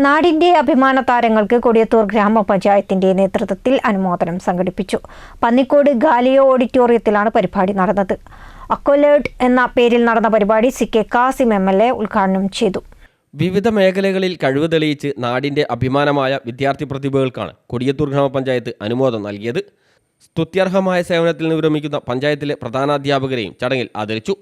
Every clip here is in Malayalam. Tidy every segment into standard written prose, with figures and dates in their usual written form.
നാടിന്റെ അഭിമാന താരങ്ങൾക്ക് കൊടിയത്തൂർ ഗ്രാമപഞ്ചായത്തിന്റെ നേതൃത്വത്തിൽ അനുമോദനം സംഘടിപ്പിച്ചു. പന്നിക്കോട് ഗാലിയോ ഓഡിറ്റോറിയത്തിലാണ് പരിപാടി നടന്നത്. അക്വലേർഡ് എന്ന പേരിൽ നടന്ന പരിപാടി CK കാസിം MLA ഉദ്ഘാടനം ചെയ്തു. വിവിധ മേഖലകളിൽ കഴിവ് തെളിയിച്ച് നാടിന്റെ അഭിമാനമായ വിദ്യാർത്ഥി പ്രതിഭകൾക്കാണ് കൊടിയത്തൂർ ഗ്രാമപഞ്ചായത്ത് അനുമോദനം നൽകിയത്. സ്തുത്യർഹമായ സേവനത്തിൽ നിന്ന് വിരമിക്കുന്ന പഞ്ചായത്തിലെ പ്രധാനാധ്യാപകരെയും ചടങ്ങിൽ ആദരിച്ചു.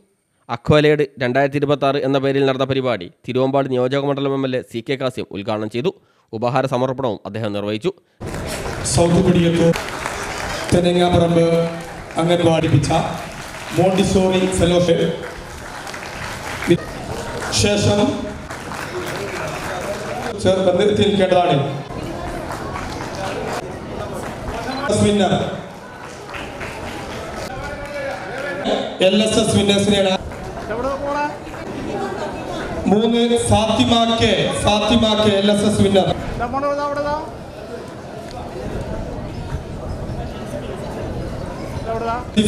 അക്വലേർഡ് 2026 എന്ന പേരിൽ നടന്ന പരിപാടി തിരുവമ്പാട് നിയോജകമണ്ഡലം MLA CK കാസിം ഉദ്ഘാടനം ചെയ്തു. ഉപഹാര സമർപ്പണവും അദ്ദേഹം നിർവഹിച്ചു. മോണ്ടിസോറി ഫെലോഷിപ്പ് ശേഷം ബന്ധത്തിരിക്കേണ്ടതാണ്. LSS വിന്നേഴ്സിനെയാണ് 3 ഫാത്തിമാക്ക് LSS winner.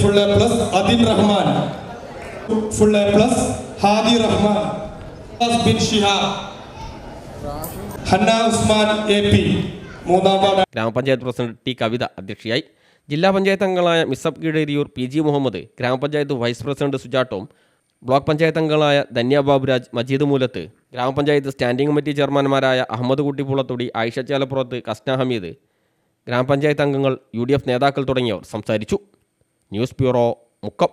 Full A plus Adin Rahman, full A plus Hadi Rahman, Bin Shihab, Hanna Usman AP. മൂന്നാം ward grama panchayat president T Kavitha അധ്യക്ഷയായി. ജില്ലാ പഞ്ചായത്ത് അംഗങ്ങളായ Misab Keezhariyur PG Muhammad, grama panchayat vice president സുജാട്ടോം, ബ്ലോക്ക് പഞ്ചായത്ത് അംഗങ്ങളായ ധന്യ ബാബുരാജ്, മജീദ് മൂലത്ത്, ഗ്രാമപഞ്ചായത്ത് സ്റ്റാൻഡിംഗ് കമ്മിറ്റി ചെയർമാൻമാരായ അഹമ്മദ് കുട്ടിപ്പുളത്തൊടി, ആയിഷ ചാലപ്പുറത്ത്, കസ്ന ഹമീദ്, ഗ്രാമപഞ്ചായത്ത് അംഗങ്ങൾ, UDF നേതാക്കൾ തുടങ്ങിയവർ സംസാരിച്ചു. News bureau, Mukkam.